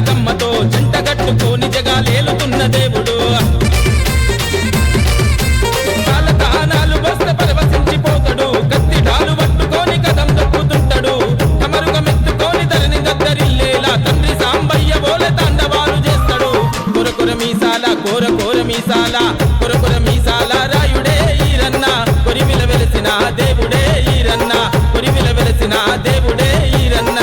జానకమ్మతో జంటగట్టుకోని జగాలేలుతున్న దేవుడు కాలకానాలు వస్తే పరవశించిపోతాడు కత్తి డాలు పట్టుకొని కదం తొక్కుతుంటాడు కమరుగమెత్తుకొని ధరణి దద్దరిల్లేలా తండ్రి సాంబయ్య బోలె తాండవాలు చేస్తాడు కొరకొర మీసాల కోర మీసాల కొరకొర మీసాల రాయుడే ఈరన్న కొరివిల వెలిసిన దేవుడే ఈరన్న కొరివిల వెలిసిన దేవుడే ఈరన్న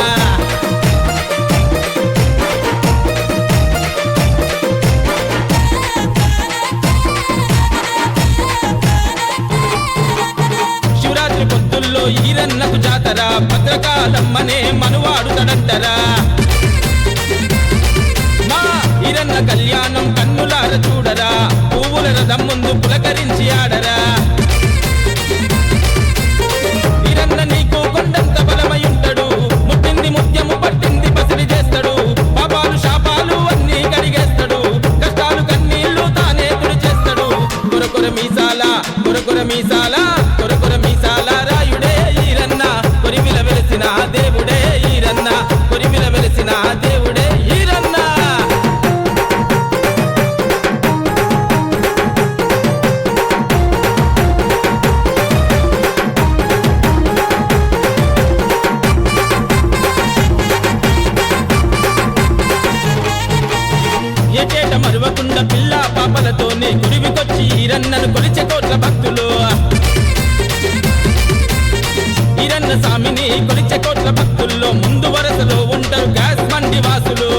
శివరాత్రి పొద్దుల్లో ఈరన్నకు జాతర భద్రకాలమ్మనే మనువాడుతడంటరా మా ఈరన్న కళ్యాణం కన్నులార చూడరా పువ్వుల రథం ముందు పులకరించి ఆడరా ఈరన్న నీకు కొండంత బలమై ఉంటాడు ముట్టింది ముత్యము పట్టింది పసిడి చేస్తాడు పాపాలు శాపాలు అన్నీ కడిగేస్తాడు కష్టాలు కన్నీళ్లు తానే తుడి చేస్తాడు కొరకొర మీసాల కొరకొర మీసాల కొరకొర మీసాల రాయుడే ఈరన్న కొరివిల వెలిసిన దేవుడే ఈరన్న కొరివిల వెలిసిన దేవుడే ఈరన్న ఏటేట మరువకుండా పిల్ల పాపలతోనే గుడివికొచ్చి ఈరన్నను కొలిచే కోట్ల భక్తులు ఈరన్న స్వామిని కొలిచే కోట్ల భక్తుల్లో ముందు వరసలో ఉంటారు గ్యాస్ మండి వాసులు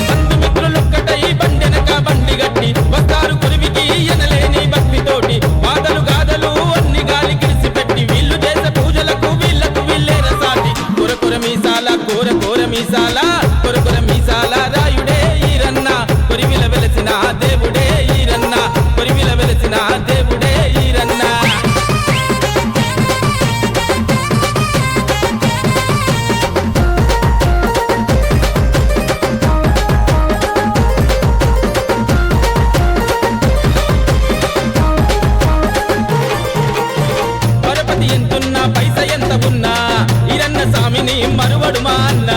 బంధుమిత్రులొక్కటై బండెనక బండి గట్టి వస్తారు కొరివికి ఎనలేని భక్తితోటి బాధలు గాథలు అన్ని గాలి గిరిసి పెట్టి వీళ్ళు చేసే పూజలకు వీళ్ళకు వీళ్ళేర సాటి కొరకొర మీసాల కోర మీసాల కొరకొర మీసాల రాయుడే ఈరన్న కొరివిల వెలిసిన దేవుడే ఈరన్న కొరివిల వెలిసిన దేవుడే ఈరన్న పరపతి ఎంతున్నా పైస ఎంత ఉన్నా ఈరన్న స్వామిని మరువడు మా అన్న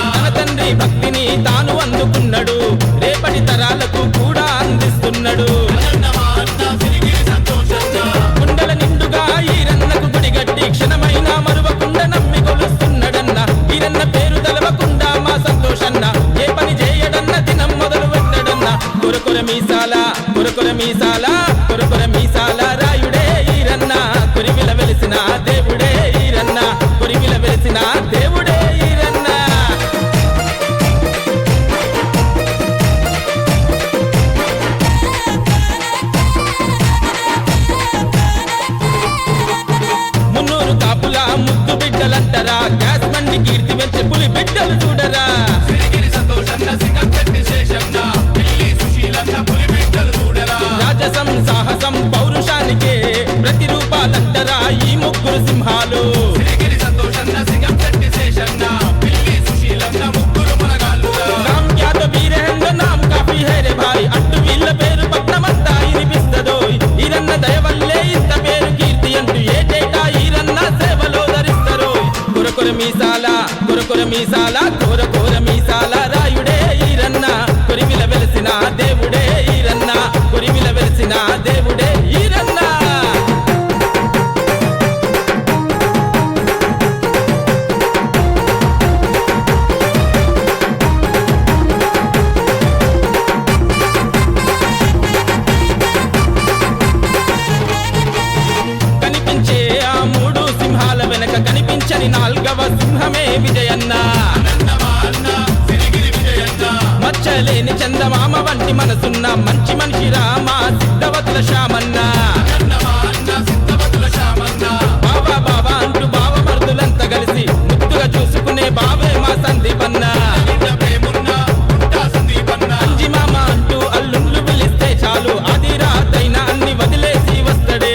తన తండ్రి భక్తిని తాను అందుకున్నాడు రేపటి తరాలకు కూడా అందిస్తున్నాడు కుండల నిండుగా ఈరన్నకు గుడిగట్టి క్షణమైన మరువకుండా నమ్మి కొలుస్తున్నాడన్న ఈరన్న పేరు తెలవకుండా మా సంతోషన్న ఏ పని చేయడన్న దినం మొదలు పెట్టడన్న కొరకొర మీసాల కొరకొర మీసాల కొరకొర మీసాల రాయుడే ఈరన్న కొరివిల వెలిసిన దేవుడే ఈరన్న కొరివిల వెలిసిన దేవుడే ఈరన్న మున్నూరు కాపుల ముద్దు బిడ్డలంటరా గ్యాస్ మండి కీర్తి వెంచే పులి బిడ్డలు చూడరా రాజసం సాహసం పౌరుషానికే ప్రతిరూపాలంటరా ఈ ముగ్గురు సింహాలు నామ్ క్యా తో వీరేంద్ర నామ్ కాఫీ హై రే భాయ్ అంటూ వీళ్ళ పేరు పట్నమంతా వినిపిస్తదో ఈరన్న దయ వల్లే ఇంత పేరు కీర్తి అంటూ ఏటేటా ఈరన్న సేవలో ధరిస్తారో కొరకొర మీసాల కొరకొర మీసాల కొరకొర మీసాల రాయుడే ఈరన్న కొరివిల వెలిసిన దేవుడే ఈరన్న కొరివిల వెలిసిన దేవుడే ఈరన్న కనిపించే ఆ మూడు సింహాల వెనక కనిపించని నాల్గవ సింహమే విజయన్న మచ్చలేని చందమామ వంటి మనసున్న మంచి మనిషి రామా సిద్ధవతుల శ్యామన్న బాబా బాబా అంటూ బావ మరుదులంతా కలిసి ముద్దుగా చూసుకునే బావే మా సందీపన్న అంజి మామ అంటూ అల్లుళ్ళు పిలిస్తే చాలు అది రాతైన అన్ని వదిలేసి వస్తడే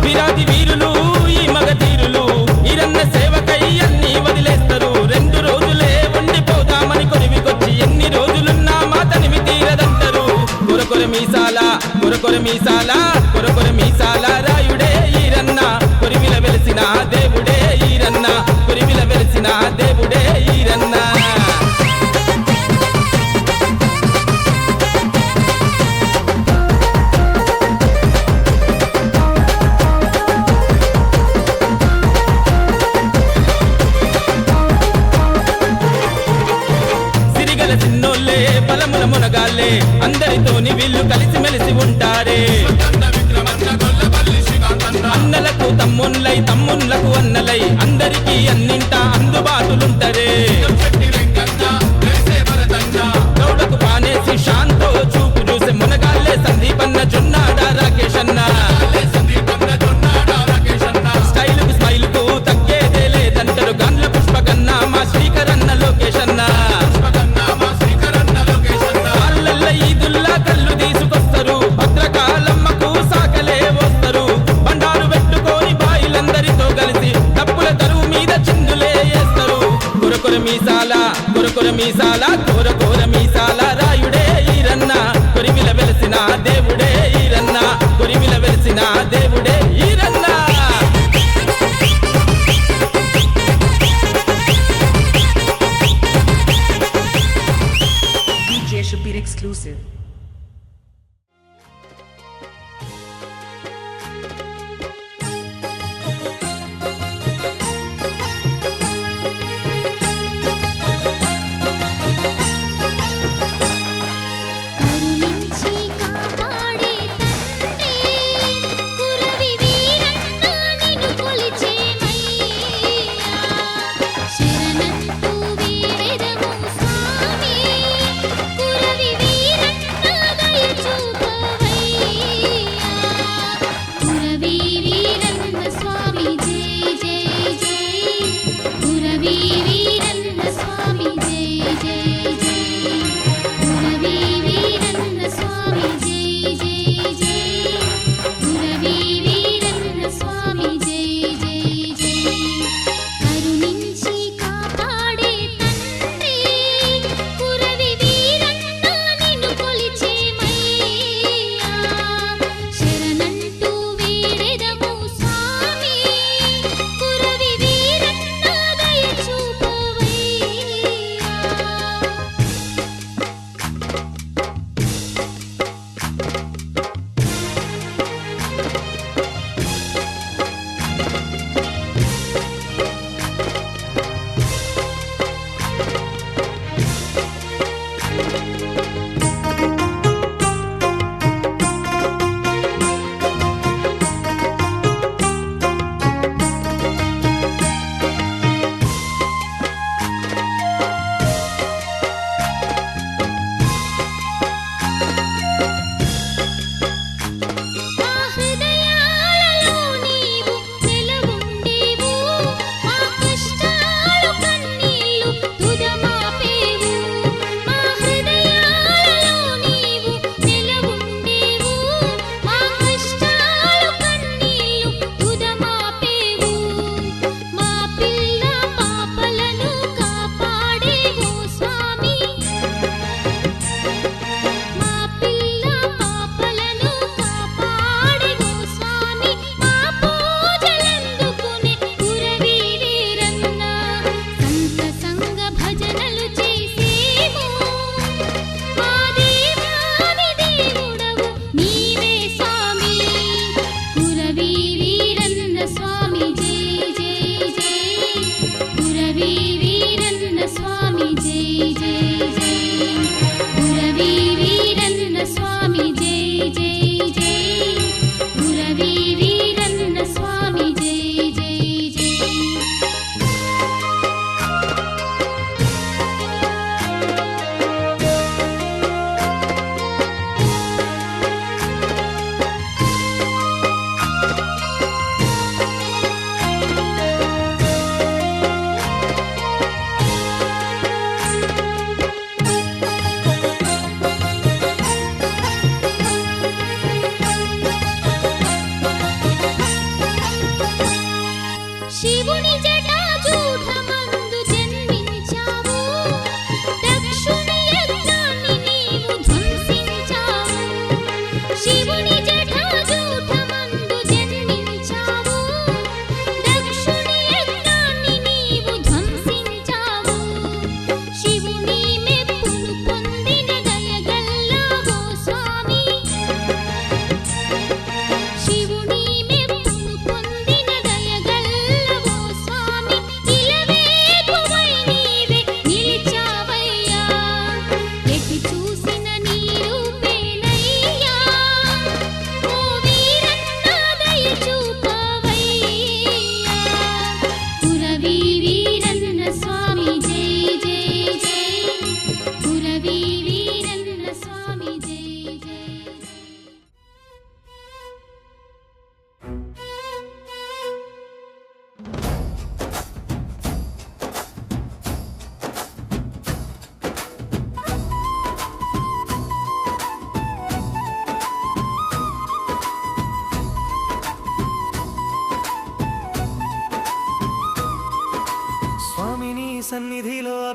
వీరాది వీరులు ఈ మగ తీరులు ఈరన్న సేవకై అన్ని వదిలేస్తారు 2 రోజులే ఉండిపోదామని కొరివికొచ్చి ఎన్ని రోజులున్నా మా తనివి తీరదంటారు కొరకొర మీసాల కొరకొర మీసాల కొరకొర మీసాల రాయుడే ఈరన్న కొరివిల వెలిసిన దేవుడే ఈరన్న కొరివిల వెలిసిన దేవుడే ఈరన్న సిరిగల చిన్నోళ్ళే బలముల మునగాళ్ళే అందరితోని వీళ్ళు కలిసిమెలిసి ఉంటారే అన్నలకు తమ్ముళ్ళై తమ్ముళ్ళకు అన్నలై అందరికీ అన్నింటా అందుబాటులుంటరే గౌడకు పానేసి శాంతో చూపు చూసే మునగాళ్ళే సందీపన్న జొన్నాడ రాకేష్ అన్న స్టైలుకు స్మైలుకు తగ్గేదే లేదంటారు గాండ్ల పుష్పకన్న మా శ్రీకర్ అన్న లోకేష్ అన్న వాళ్ళల్ల ఈదుల్లా కళ్ళు తీసుకొస్తారు భద్రకాలమ్మకు సాకలే వస్తారు బండారు పెట్టుకొని బాయిలందరితో కలిసి డప్పుల తరువు మీద చిందులే వేస్తారు కొరకొర మీసాల కోర మీసాల రాయుడే ఈరన్న కొరివిల వెలిసిన దేవుడే ఈరన్న కొరివిల వెలిసిన దేవుడే ఈరన్న DJ Shabir exclusive. కరుణించి కాపాడే తండ్రి కురవి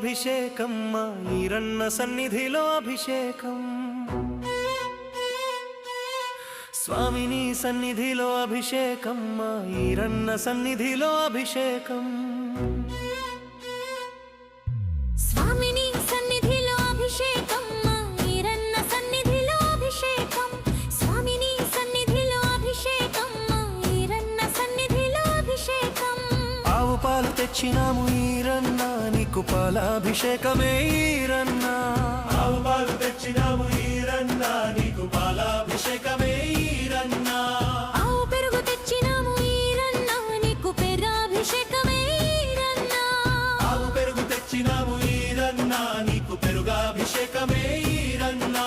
అభిషేకం మా ఈరన్న సన్నిధిలో అభిషేకం స్వామిని సన్నిధిలో అభిషేకం మా ఈరన్న సన్నిధిలో అభిషేకం స్వామిని సన్నిధిలో అభిషేకం మా ఈరన్న సన్నిధిలో అభిషేకం స్వామిని సన్నిధిలో అభిషేకం మా ఈరన్న సన్నిధిలో అభిషేకం ఆవు పాలు తెచ్చినాము ఈరన్న నీకు పాలాభిషేకమే ఈరన్న ఆవు పాలు తెచ్చినాము ఈరన్న నీకు పాలాభిషేకమే ఈరన్న ఆవు పెరుగు తెచ్చినాము ఈరన్న నీకు పెరుగాభిషేకమే ఈరన్న ఆవు పెరుగు తెచ్చినాము ఈరన్న నీకు పెరుగాభిషేకమే ఈరన్న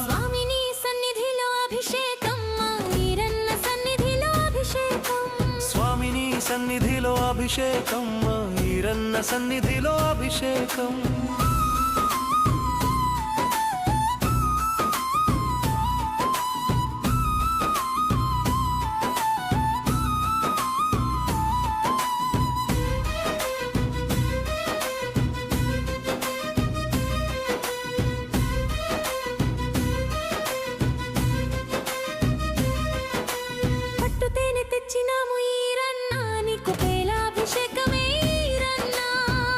స్వామిని సన్నిధిలో అభిషేకం మా ఈరన్న సన్నిధిలో అభిషేకం స్వామిని సన్నిధిలో అభిషేకం మా ఈరన్న సన్నిధిలో అభిషేకం పట్టు తేనె తెచ్చినాము ఈరన్న నీకు పేలాభిషేకమే ఈరన్న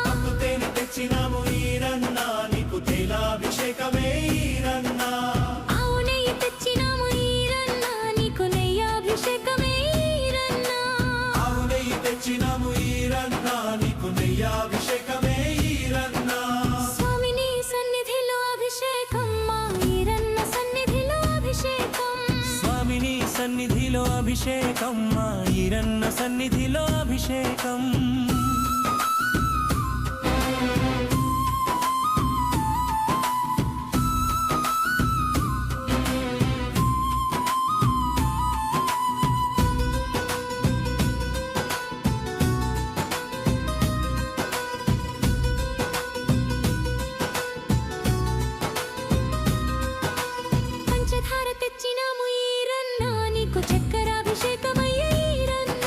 పట్టు తేనె తెచ్చినాము ఈరన్న నీకు తేలాభిషేకమే ఈరన్న ఆవు నెయ్యి తెచ్చినాము ఈరన్న నీకు నెయ్యాభిషేకమే ఈరన్న ఆవు నెయ్యి తెచ్చినాము ఈరన్న నీకు నెయ్యాభిషేకమే ఈరన్న స్వామిని సన్నిధిలో అభిషేకం మా ఈరన్న సన్నిధిలో అభిషేకం స్వామిని సన్నిధిలో అభిషేకం మా ఈరన్న సన్నిధిలో అభిషేకం పంచదార తెచ్చినాము ఈరన్న నీకు చక్కెరాభిషేకమయ్య ఈరన్న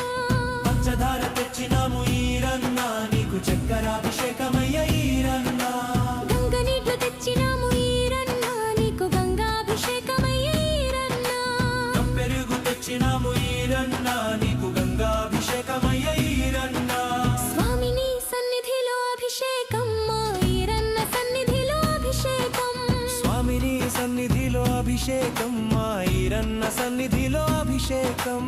పంచదార తెచ్చినాము ఈరన్న నీకు చక్కెరాభిషేకమయ్య ఈరన్న గంగ నీళ్లు తెచ్చినాము ఈరన్న నీకు గంగాభిషేకమయ్య ఈరన్న పెరుగు తెచ్చినాము ఈరన్న నీకు గంగాభిషేకమయ్య ఈరన్న స్వామిని సన్నిధిలో అభిషేకం మా ఈరన్న సన్నిధిలో అభిషేకం స్వామిని సన్నిధిలో అభిషేకం మా ఈరన్న సన్నిధిలో అభిషేకం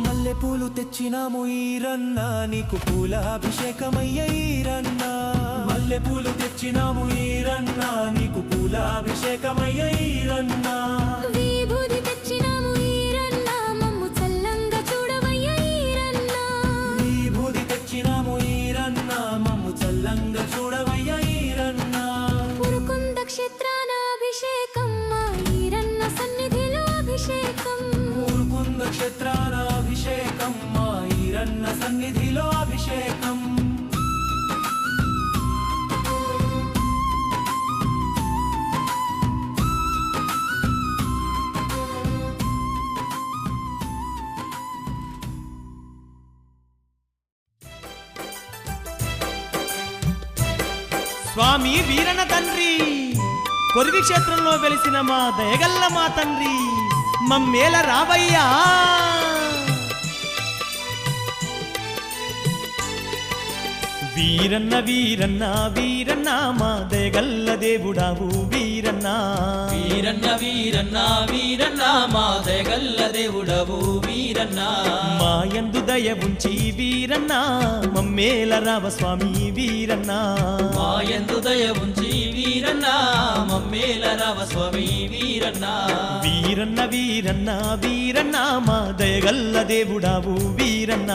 మల్లెపూలు తెచ్చినాము ఈరన్న నీకు పూలాభిషేకమయ్య ఈరన్న మల్లెపూలు తెచ్చినాము ఈరన్న నీకు పూలాభిషేకమయ్య ఈరన్న విభూది తెచ్చినాము ఈరన్న మమ్ము చల్లంగా చూడవయ్య ఈరన్న విభూది తెచ్చినాము ఈరన్న మమ్ము చల్లంగా చూడవయ్య ఈరన్న పురుకుంద క్షేత్రాన అభిషేకం మా ఈరన్న సన్నిధిలో అభిషేకం ఊరుకుంద క్షేత్రాన అభిషేకం మా ఈరన్న సన్నిధిలో అభిషేకం స్వామి వీరన తండ్రి కొరివి క్షేత్రంలో వెలిసిన మా దయగల్ల మా తండ్రి మమ్మేల రావయ్యా వీరన్న వీరన్న వీరన్న మా దయగల్ల దేవుడావు వీరన్న వీరన్న వీరన్న వీరన్న మా దయగల్ల దేవుడవు వీరన్న మాయందు దయ ఉంచి వీరన్న మమ్మేల రావ స్వామి వీరన్న మాయందు దయ ఉంచి వీరన్న మమ్మేల రావ స్వామి వీరన్న వీరన్న వీరన్న వీరన్న మా దయగల్ల దేవుడావు వీరన్న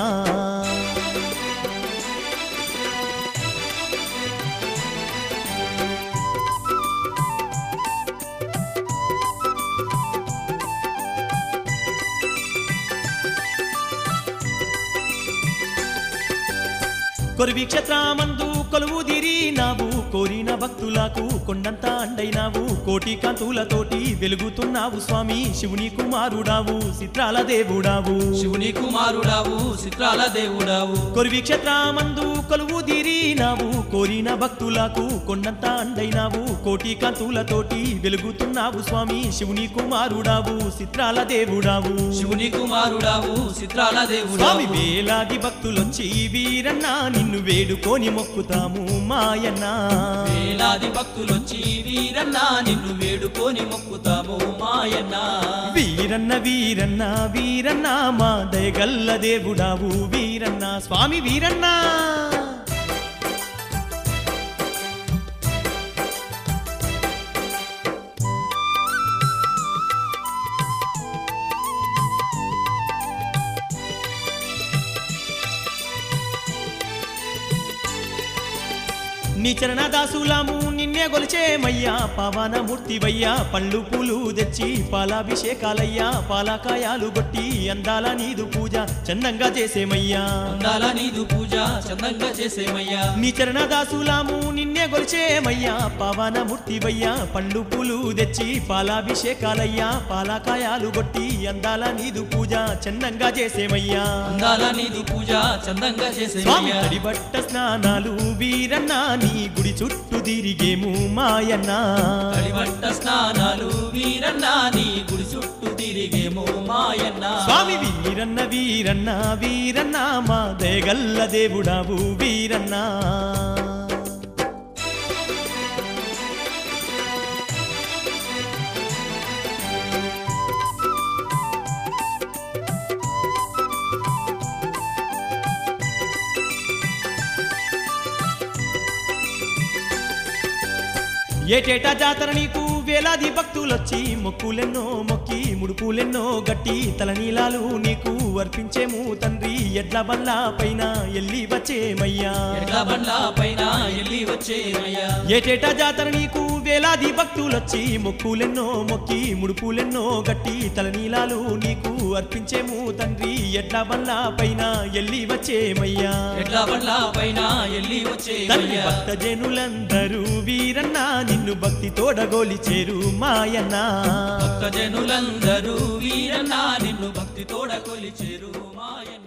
కొరివి క్షేత్రమందు కొలువుదిరి నావు కోరిన భక్తులకు కొండంత అండైనావు కోటి కాంతులతోటి వెలుగుతున్నావు స్వామి శివుని కుమారుడావు చిత్రాల దేవుడావు శివుని కుమారుడావు చిత్రాల దేవుడావు కొరివి క్షేత్రమందు కొలువుదిరి నావు కోరిన భక్తులకు కొండంత అండైనావు కోటి కాంతులతోటి వెలుగుతున్నావు స్వామి శివుని కుమారుడావు చిత్రాల దేవుడావు శివుని కుమారుడావు చిత్రాల స్వామి దేవుడావు వేలాది భక్తులొచ్చి వీరన్న నిన్ను వేడుకొని మొక్కుతాము మాయన్న వేలాది భక్తులొచ్చి వీరన్న నిన్ను వేడుకొని మొక్కుతాము మాయన్న వీరన్న వీరన్న వీరన్న మా దయగల్ల దేవుడావు వీరన్న స్వామి వీరన్న నీ చరణదాసులాము నిన్నే గొలిచేమయ్యా పవనమూర్తివయ్యా పళ్ళు పూలు తెచ్చి పాలాభిషేకాలయ్యా పాలకాయాలు గొట్టి అందాల నీదు పూజ చందంగా చేసేమయ్యా అందాల నీదు పూజ చందంగా చేసేమయ్యా నీ చరణదాసులాము నిన్నే గొలిచేమయ్యా పవనమూర్తివయ్యా పళ్ళు పూలు తెచ్చి పాలాభిషేకాలయ్యా పాలకాయాలు గొట్టి అందాల నీదు పూజ చందంగా చేసేమయ్యా అందాల నీదు పూజ చందంగా స్వామి చేసేమయ్యా తడిబట్ట స్నానాలు వీరన్న నీ గుడి చుట్టూ తిరిగేము మాయన్న తడిబట్ట స్నానాలు వీరన్న నీ గుడి చుట్టూ తిరిగేమో మాయన్న స్వామి వీరన్న వీరన్న వీరన్న మా దయగల్ల దేవుడావు వీరన్న ఏటేటా జాతర నీకు వేలాది భక్తులొచ్చి మొక్కులెన్నో మొక్కి ముడుపులెన్నో గట్టి తలనీలాలు నీకు అర్పించేము తండ్రి ఎడ్ల బండ్ల పైన ఎల్లి వచ్చేమయ్యా ఎడ్ల బండ్ల పైన ఎల్లి వచ్చేమయ్యా ఏటేటా జాతర నీకు వేలాది భక్తులొచ్చి మొక్కులెన్నో మొక్కి ముడుపులెన్నో గట్టి తలనీలాలు నీకు అర్పించేము తండ్రి ఎడ్ల బండ్ల పైన ఎల్లి వచ్చేమయ్యా ఎడ్ల బండ్ల పైన ఎల్లి తండ్రి వచ్చేమయ్యా భక్త జనులందరూ వీరన్న నిన్ను భక్తి తోడగోలిచేరు మాయన్న భక్త జనులందరూ వీరన్న నిన్ను భక్తి తోడ కొలిచేరు మాయన్న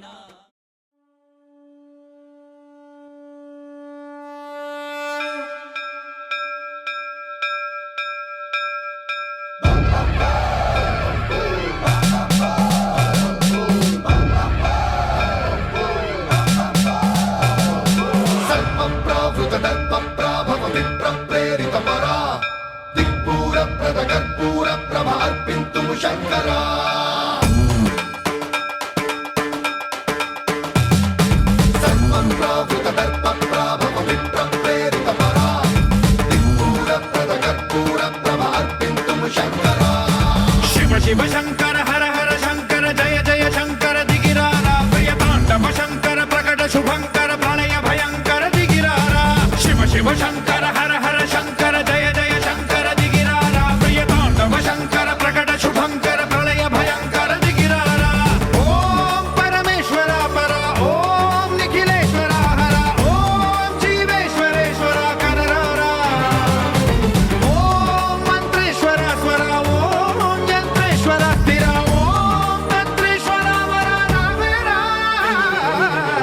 ప్రేరితమరా దిక్పూర ప్రద కర్పూర ప్రభ అర్పింతుము శంకరా సర్వం ప్రావృత దర్ప ప్రాభవ విప్ర ప్రేరితమరా దిక్పూర ప్రద కర్పూర ప్రభ అర్పింతుము శంకరా శివ శివ శంకర హర హర శంకర జయ జయ శంకర దిగిరారా ప్రియతాండవ శంకర ప్రకట శుభంకర ప్రళయ భయంకర దిగిరారా శివ శివ శంకర హర హర శంకర జయ జయ శంకర దిగిరారా ప్రియతాండవ శంకర ప్రకట శుభంకర ప్రళయ భయంకర దిగిరారా ఓం పరమేశ్వర పర ఓం నిఖిలేశ్వర హర ఓం జీవేశ్వరేశ్వర కరరారా ఓం మంత్రేశ్వర స్వర ఓం యంత్రేశ్వర స్థిర ఓం తంత్రేశ్వర వర రావేరా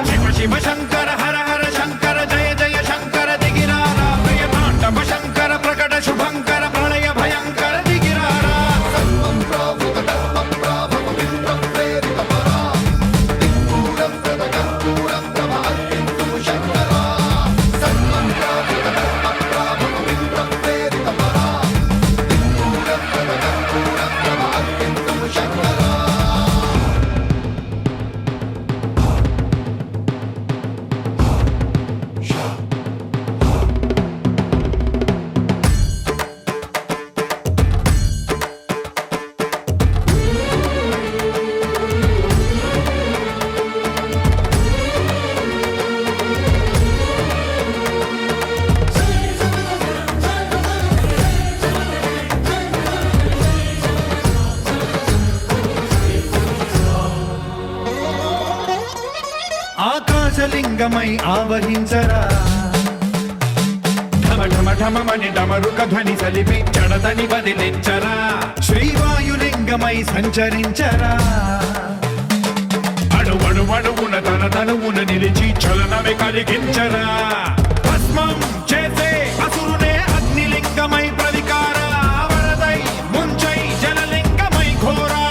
శివ శివ శంకర హర హర శంకర జయ జయ శంకర దిగిరారా ప్రియతాండవ శంకర లింగమై ఆవహించరా ఢమ ఢమ ఢమమని డమరుక ధ్వని సలిపి జడదని వదిలించరా శ్రీవాయులింగమై సంచరించరా అణువణువున తన తనువున నిలిచి చలనమే కలిగించరా భస్మం చేసే అసురునే అగ్నిలింగమై ప్రవికార వరదై ముంచై జలలింగమై ఘోరా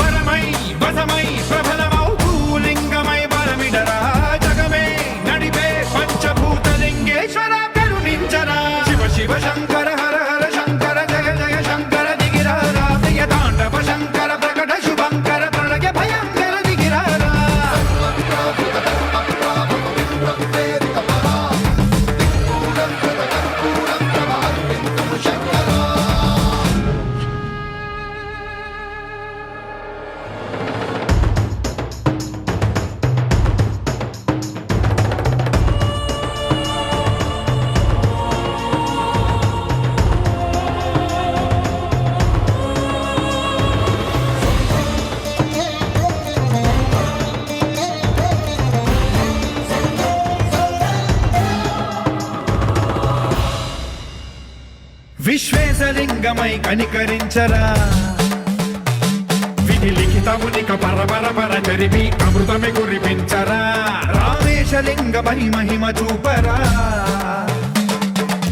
వరమై వసమై ప్రబలమౌ భూలింగమై బలమిడరా జగమే నడిపే పంచభూతలింగేశ్వర కరుణించరా శివ శివ శంకర హర హర శంకర జయ జయ శంకర దిగిరారా ప్రియ తాండవ శంకర ప్రకట శుభంకర ప్రళయ భయంకర దిగిరారా విశ్వేశలింగమై కనికరించరా విధి లిఖితమునిక పరపర పర చరిపి అమృతమి కురిపించరా రామేశలింగమై మహిమ చూపరా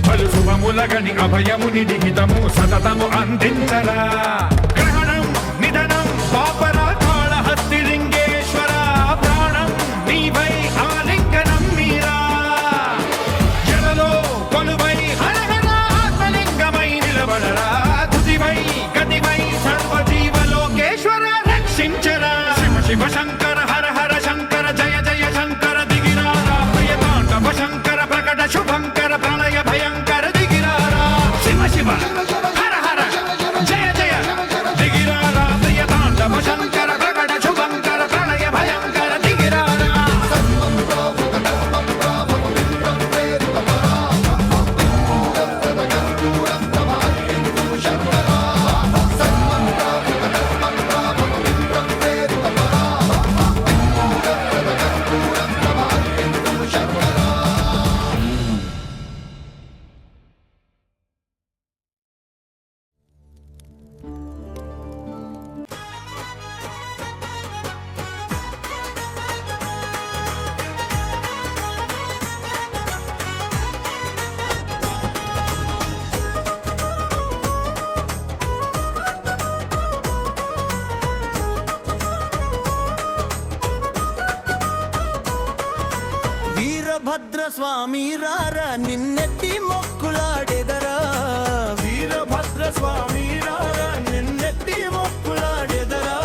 పలు శుభములగని అభయముని లిఖితము సతతము అందించరా గ్రహణం నిధనం పాపరా కాళహస్తి లింగేశ్వర ప్రాణం నీవై ఆలింగనం మీరా జలలో కొలువై హరహర ఆత్మలింగమై నిలబడరా తుదివై గతివై సర్వజీవలోకేశ్వర రక్షించరా శివ శివ శంకర హర హర శంకర జయ జయ శంకర దిగిరారా ప్రియ తాండవ శంకర ప్రకట శుభంకర ప్రళయ భయంకర దిగిరారా శివ శివ హర హర జయ జయ దిగిరారా ప్రియ తాండవ శంకర ప్రకట శుభంకర ప్రళయ భయంకర దిగిరారా వీరభద్ర స్వామి రారా నిన్నెత్తి మొక్కులాడెదరా వీరభద్ర స్వామి రారా నిన్నెత్తి మొక్కులాడెదరా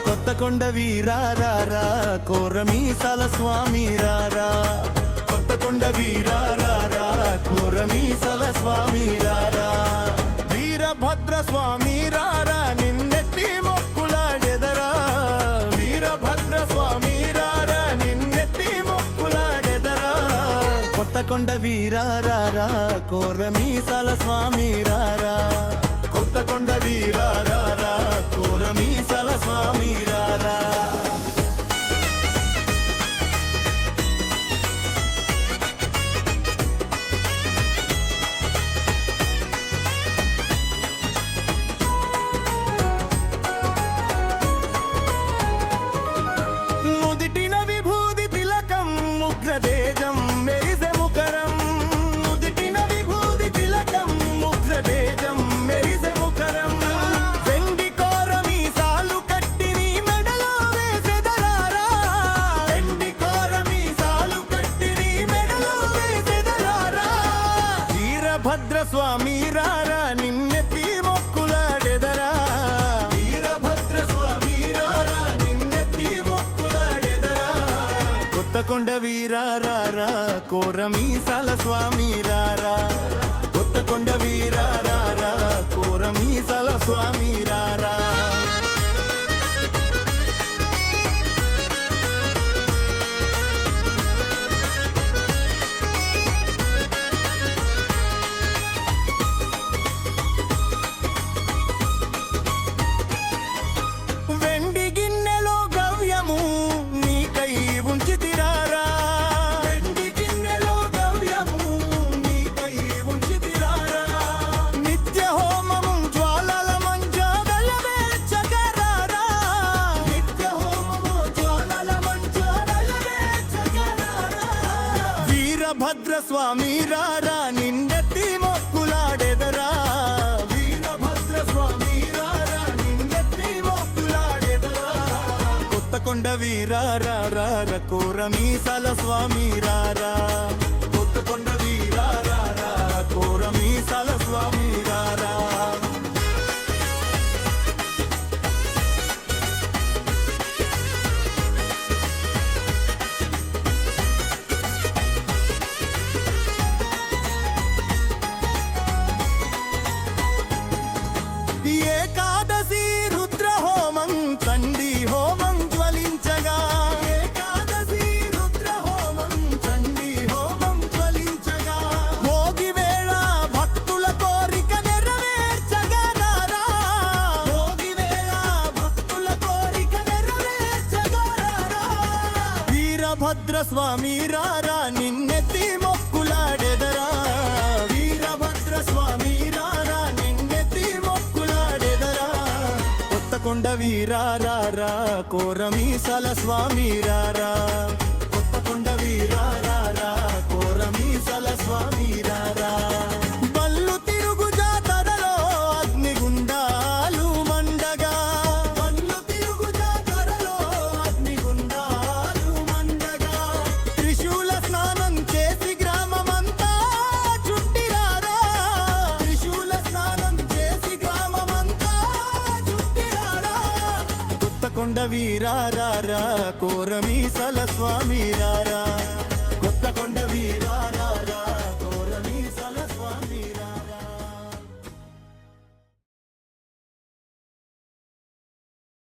కొత్తకొండ వీరారా కోరమీసాల స్వామి రారా కొత్తకొండ వీరారా కోరమీసాల స్వామి రారా వీరభద్ర స్వామి రారా నిన్నెత్తి మొక్కులాడెదరా వీరభద్ర స్వామి రారా నిన్నెత్తి మొక్కులాడెదరా కొత్తకొండ వీరారా కోరమీసాల స్వామి రారా కొత్తకొండ వీరారా కోరమీసాల స్వామి రారా నుదిటిన విభూది తిలకం ముగ్రదేజం మెరిసె ముఖరం నుదిటిన విభూది తిలకం ముగ్రదేజం మెరిసె ముఖరం వెండి కోరమీసాలు కట్టి నీ మెడలో వేసెదరారా వెండి కోరమీసాలు కట్టి నీ మెడలో వేసెదరారా వీరభద్ర స్వామి రారా నిన్నెత్తి మొక్కులాడెదరా వీరభద్ర స్వామి రారా నిన్నెత్తి మొక్కులాడెదరా కొత్తకొండ వీరారా కోరమీసాల స్వామి రారా కొత్తకొండ వీరారా కోరమీసాల స్వామి రారా వెండి గిన్నెలో గవ్యము నీకై ఉంచితిరా స్వామి రారా నిన్నెత్తి మొక్కులాడెదరా వీరభద్ర స్వామి రారా నిన్నెత్తి మొక్కులాడెదరా కొత్తకొండ వీరారా కోరమీసాల స్వామి రారా కొత్తకొండ వీరారా కోరమీసాల స్వామి రారా ఏకాదశి రుద్ర హోమం చండీ హోమం జ్వలించగా ఏకాదశి రుద్ర హోమం చండీ హోమం జ్వలించగా భోగి వేళ భక్తుల కోరిక నెరవేర్చగా రారా భోగి వేళ భక్తుల కోరిక నెరవేర్చగా రారా వీరభద్ర స్వామి రారా నిన్నెత్తి మొక్కులాడెదరా వీరభద్ర స్వామి రారా నిన్నెత్తి మొక్కులాడెదరా కొత్తకొండ వీరారా కోరమీసాల స్వామి రారా కొత్తకొండ వీరారా కోరమీసాల స్వామి రారా బల్లు తిరుగు జాతరలో అగ్నిగుండాలు మండగా బల్లు తిరుగు జాతరలో అగ్నిగుండాలు మండగా త్రిశూల స్నానం చేసి గ్రామమంతా చుట్టిరారా త్రిశూల స్నానం చేసి గ్రామమంతా చుట్టిరారా కొత్తకొండ వీరారా కోరమీసాల స్వామి రారా